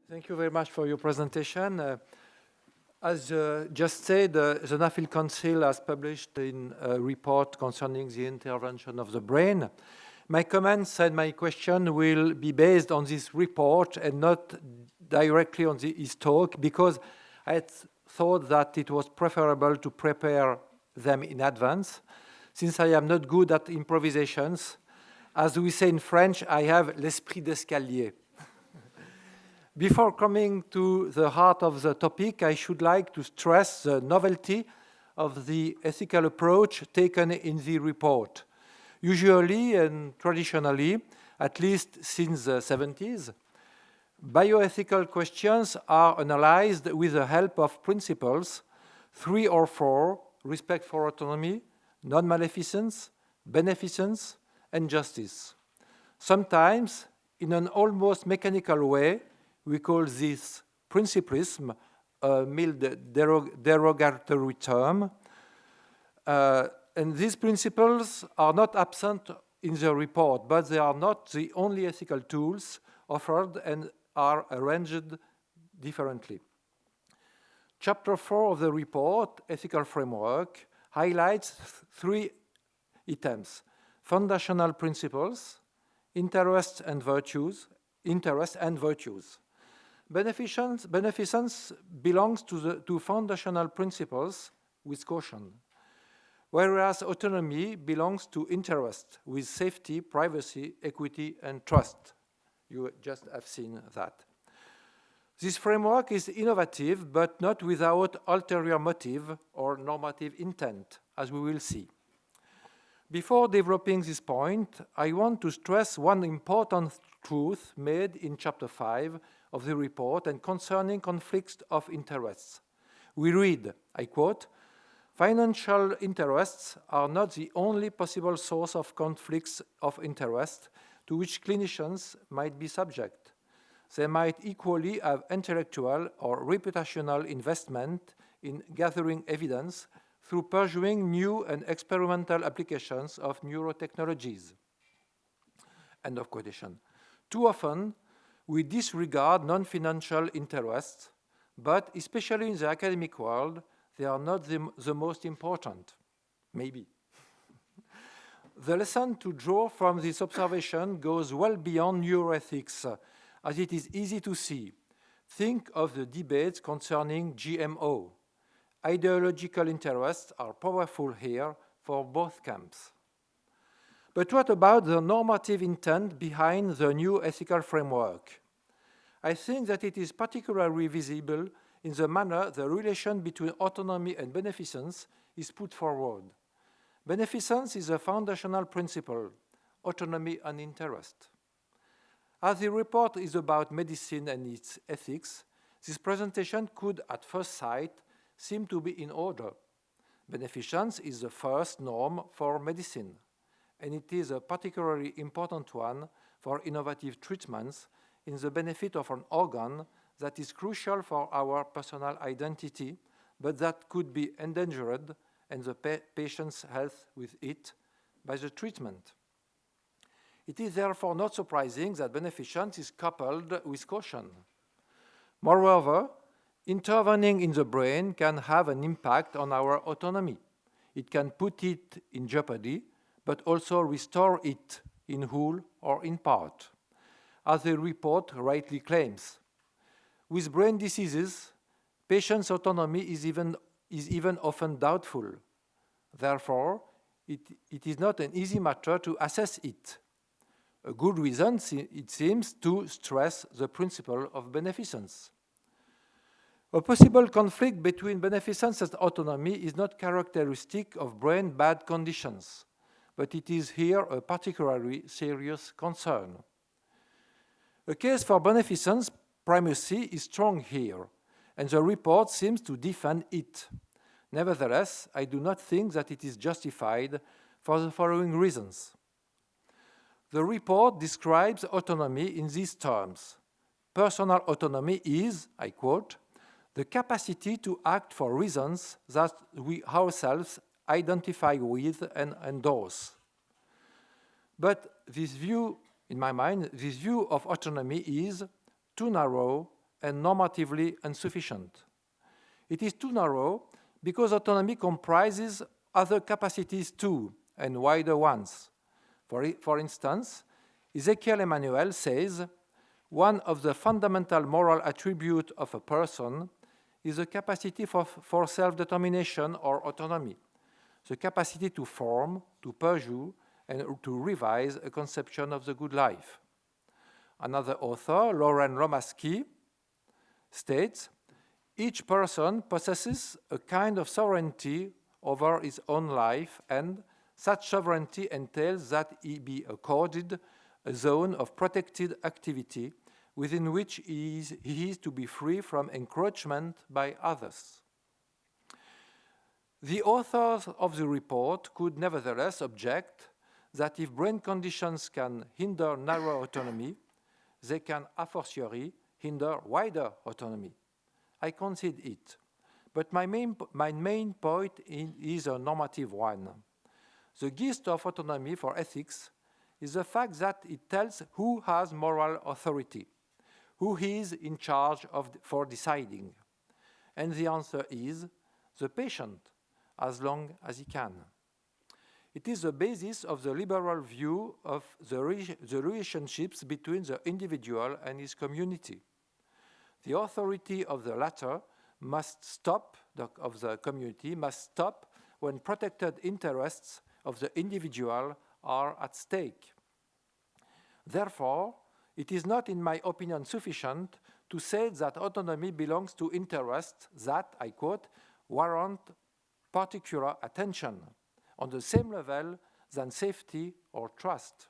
Thank you very much for your presentation. As just said, the NAFIL Council has published a report concerning the intervention of the brain. My comments and my question will be based on this report and not directly on his talk, because I had thought that it was preferable to prepare them in advance. Since I am not good at improvisations, as we say in French, I have l'esprit d'escalier. Before coming to the heart of the topic, I should like to stress the novelty of the ethical approach taken in the report. Usually and traditionally, at least since the 70s, bioethical questions are analyzed with the help of principles, 3 or 4: respect for autonomy, non-maleficence, beneficence, and justice. Sometimes, in an almost mechanical way, we call this principlism a mild derogatory term. And these principles are not absent in the report, but they are not the only ethical tools offered and are arranged differently. Chapter 4 of the report, Ethical Framework, highlights 3 items: foundational principles, interests and virtues. Beneficence belongs to foundational principles with caution, whereas autonomy belongs to interest with safety, privacy, equity, and trust. You just have seen that. This framework is innovative, but not without ulterior motive or normative intent, as we will see. Before developing this point, I want to stress one important truth made in Chapter 5 of the report and concerning conflicts of interests. We read, I quote, "Financial interests are not the only possible source of conflicts of interest to which clinicians might be subject. They might equally have intellectual or reputational investment in gathering evidence through pursuing new and experimental applications of neurotechnologies." End of quotation. Too often, we disregard non-financial interests, but especially in the academic world, they are not the most important. Maybe. The lesson to draw from this observation goes well beyond neuroethics, as it is easy to see. Think of the debates concerning GMO. Ideological interests are powerful here for both camps. But what about the normative intent behind the new ethical framework? I think that it is particularly visible in the manner the relation between autonomy and beneficence is put forward. Beneficence is a foundational principle, autonomy an interest. As the report is about medicine and its ethics, this presentation could, at first sight, seem to be in order. Beneficence is the first norm for medicine, and it is a particularly important one for innovative treatments in the benefit of an organ that is crucial for our personal identity, but that could be endangered and the patient's health with it by the treatment. It is therefore not surprising that beneficence is coupled with caution. Moreover, intervening in the brain can have an impact on our autonomy. It can put it in jeopardy, but also restore it in whole or in part, as the report rightly claims. With brain diseases, patients' autonomy is even often doubtful. Therefore, it is not an easy matter to assess it. A good reason, it seems, to stress the principle of beneficence. A possible conflict between beneficence and autonomy is not characteristic of brain bad conditions, but it is here a particularly serious concern. A case for beneficence primacy is strong here, and the report seems to defend it. Nevertheless, I do not think that it is justified for the following reasons. The report describes autonomy in these terms. Personal autonomy is, I quote, "the capacity to act for reasons that we ourselves identify with and endorse." But this view, in my mind, this view of autonomy is too narrow and normatively insufficient. It is too narrow because autonomy comprises other capacities too, and wider ones. For instance, Ezekiel Emmanuel says, one of the fundamental moral attributes of a person is the capacity for self-determination or autonomy, the capacity to form, to pursue, and to revise a conception of the good life. Another author, Lauren Lomasky, states, each person possesses a kind of sovereignty over his own life, and such sovereignty entails that he be accorded a zone of protected activity within which he is to be free from encroachment by others. The authors of the report could nevertheless object that if brain conditions can hinder narrow autonomy, they can a fortiori hinder wider autonomy. I concede it, but my main point is a normative one. The gist of autonomy for ethics is the fact that it tells who has moral authority, who is in charge for deciding. And the answer is the patient, as long as he can. It is the basis of the liberal view of the relationships between the individual and his community. The authority of the latter must stop, of the community must stop when protected interests of the individual are at stake. Therefore, it is not, in my opinion, sufficient to say that autonomy belongs to interests that, I quote, warrant particular attention on the same level than safety or trust.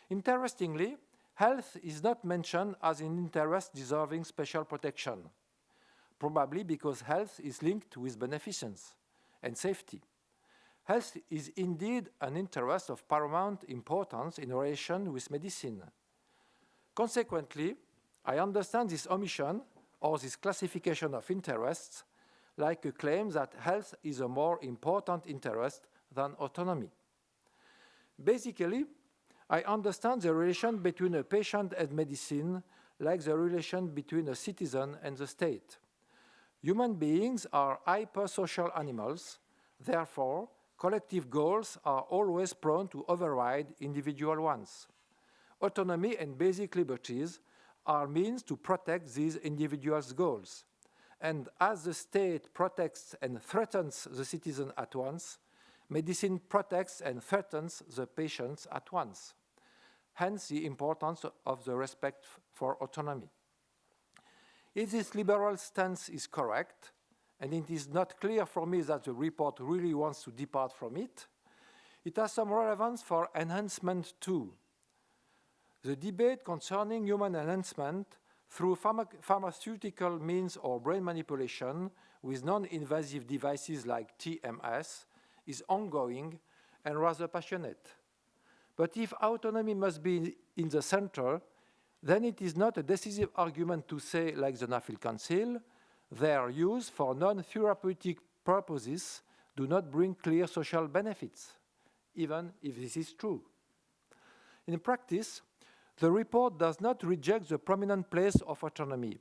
Interestingly, health is not mentioned as an interest deserving special protection, probably because health is linked with beneficence and safety. Health is indeed an interest of paramount importance in relation with medicine. Consequently, I understand this omission or this classification of interests like a claim that health is a more important interest than autonomy. Basically, I understand the relation between a patient and medicine like the relation between a citizen and the state. Human beings are hypersocial animals, therefore, collective goals are always prone to override individual ones. Autonomy and basic liberties are means to protect these individuals' goals. And as the state protects and threatens the citizen at once, medicine protects and threatens the patients at once. Hence the importance of the respect for autonomy. If this liberal stance is correct, and it is not clear for me that the report really wants to depart from it, it has some relevance for enhancement too. The debate concerning human enhancement through pharmaceutical means or brain manipulation with non-invasive devices like TMS is ongoing and rather passionate. But if autonomy must be in the center, then it is not a decisive argument to say, like the Nuffield Council, their use for non-therapeutic purposes do not bring clear social benefits, even if this is true. In practice, the report does not reject the prominent place of autonomy,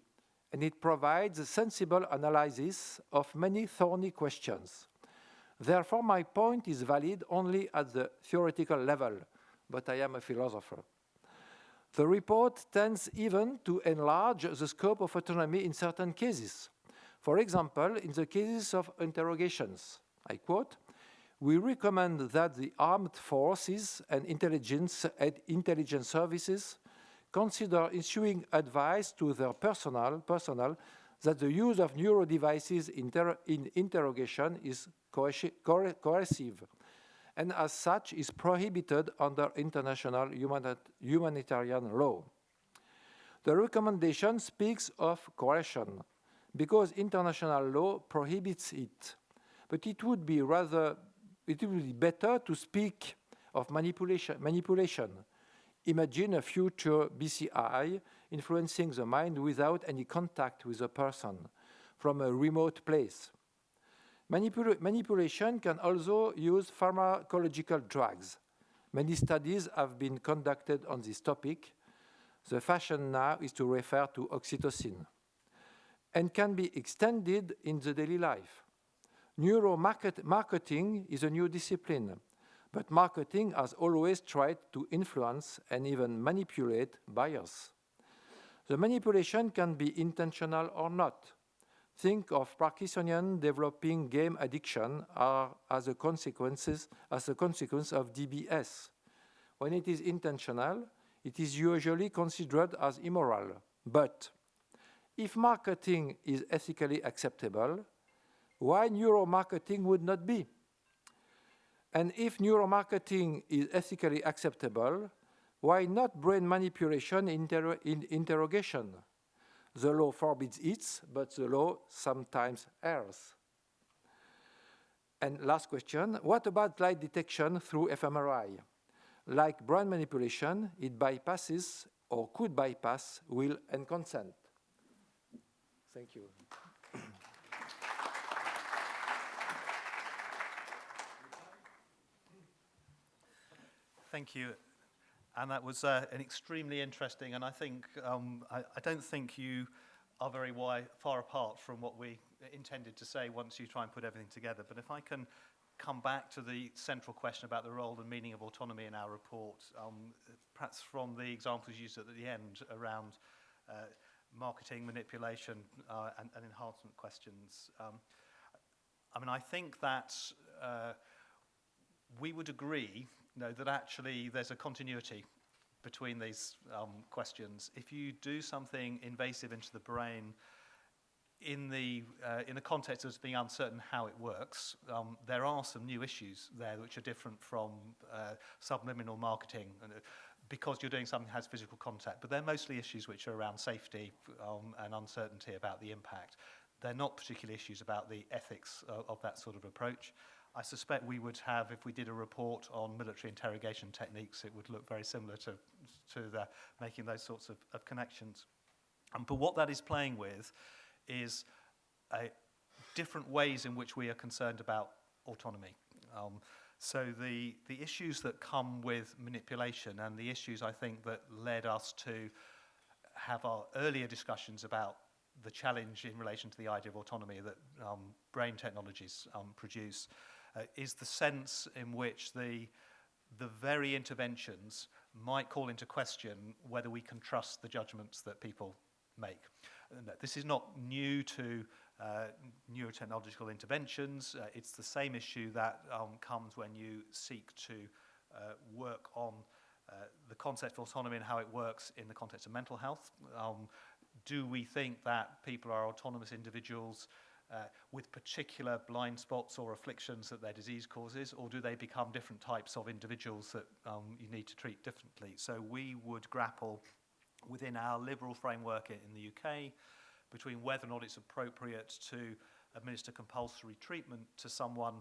and it provides a sensible analysis of many thorny questions. Therefore, my point is valid only at the theoretical level, but I am a philosopher. The report tends even to enlarge the scope of autonomy in certain cases. For example, in the cases of interrogations, I quote, "We recommend that the armed forces and intelligence services consider issuing advice to their personnel that the use of neuro devices in interrogation is coercive, and as such is prohibited under international humanitarian law." The recommendation speaks of coercion because international law prohibits it, but it would be better to speak of manipulation. Imagine a future BCI influencing the mind without any contact with a person from a remote place. Manipulation can also use pharmacological drugs. Many studies have been conducted on this topic. The fashion now is to refer to oxytocin. and can be extended in the daily life. Marketing is a new discipline, but marketing has always tried to influence and even manipulate buyers. The manipulation can be intentional or not. Think of Parkinsonian developing game addiction as a consequence of DBS. When it is intentional, it is usually considered as immoral. But if marketing is ethically acceptable, why neuromarketing would not be? And if neuromarketing is ethically acceptable, why not brain manipulation in interrogation? The law forbids it, but the law sometimes errs. And last question, what about lie detection through fMRI? Like brain manipulation, it bypasses or could bypass will and consent. Thank you. Thank you. And that was an extremely interesting, and I think, I don't think you are very far apart from what we intended to say once you try and put everything together. But if I can come back to the central question about the role and meaning of autonomy in our report, perhaps from the examples used at the end around marketing, manipulation, and enhancement questions. I mean, I think that we would agree that actually there's a continuity between these questions. If you do something invasive into the brain in the context of being uncertain how it works, there are some new issues there which are different from subliminal marketing because you're doing something that has physical contact. But they're mostly issues which are around safety and uncertainty about the impact. They're not particularly issues about the ethics of that sort of approach. I suspect we would have, if we did a report on military interrogation techniques, it would look very similar to making those sorts of connections. But what that is playing with is different ways in which we are concerned about autonomy. So the issues that come with manipulation and the issues, I think, that led us to have our earlier discussions about the challenge in relation to the idea of autonomy that brain technologies produce is the sense in which the very interventions might call into question whether we can trust the judgments that people make. This is not new to neurotechnological interventions. It's the same issue that comes when you seek to work on the concept of autonomy and how it works in the context of mental health. Do we think that people are autonomous individuals with particular blind spots or afflictions that their disease causes, or do they become different types of individuals that you need to treat differently? So we would grapple within our liberal framework in the UK between whether or not it's appropriate to administer compulsory treatment to someone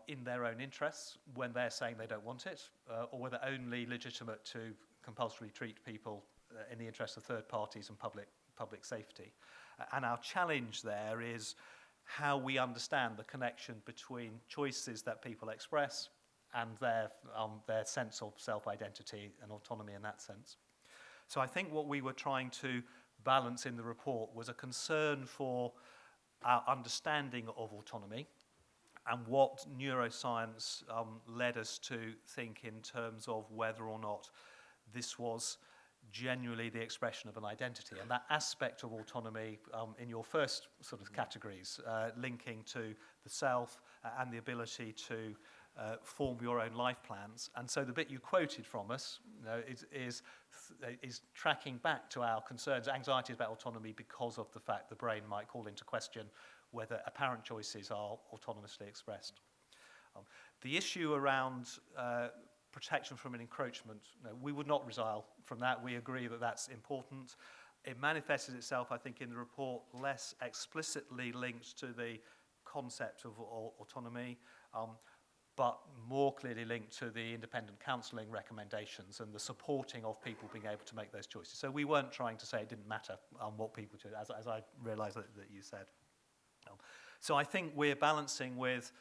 in their own interests when they're saying they don't want it, or whether only legitimate to compulsorily treat people in the interest of third parties and public safety. And our challenge there is how we understand the connection between choices that people express and their sense of self-identity and autonomy in that sense. So I think what we were trying to balance in the report was a concern for our understanding of autonomy and what neuroscience led us to think in terms of whether or not this was genuinely the expression of an identity. And that aspect of autonomy in your first sort of categories, linking to the self and the ability to form your own life plans. And so the bit you quoted from us is tracking back to our concerns, anxieties about autonomy because of the fact the brain might call into question whether apparent choices are autonomously expressed. The issue around protection from an encroachment, we would not resile from that. We agree that that's important. It manifests itself, I think, in the report less explicitly linked to the concept of autonomy, but more clearly linked to the independent counselling recommendations and the supporting of people being able to make those choices. So we weren't trying to say it didn't matter what people did, as I realise that you said. So I think we're balancing with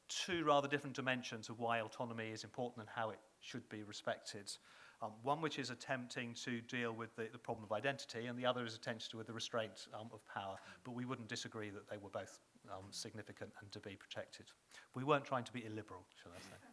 two rather different dimensions of why autonomy is important and how it should be respected. One which is attempting to deal with the problem of identity, and the other is attempting to with the restraint of power. But we wouldn't disagree that they were both significant and to be protected. We weren't trying to be illiberal, shall I say.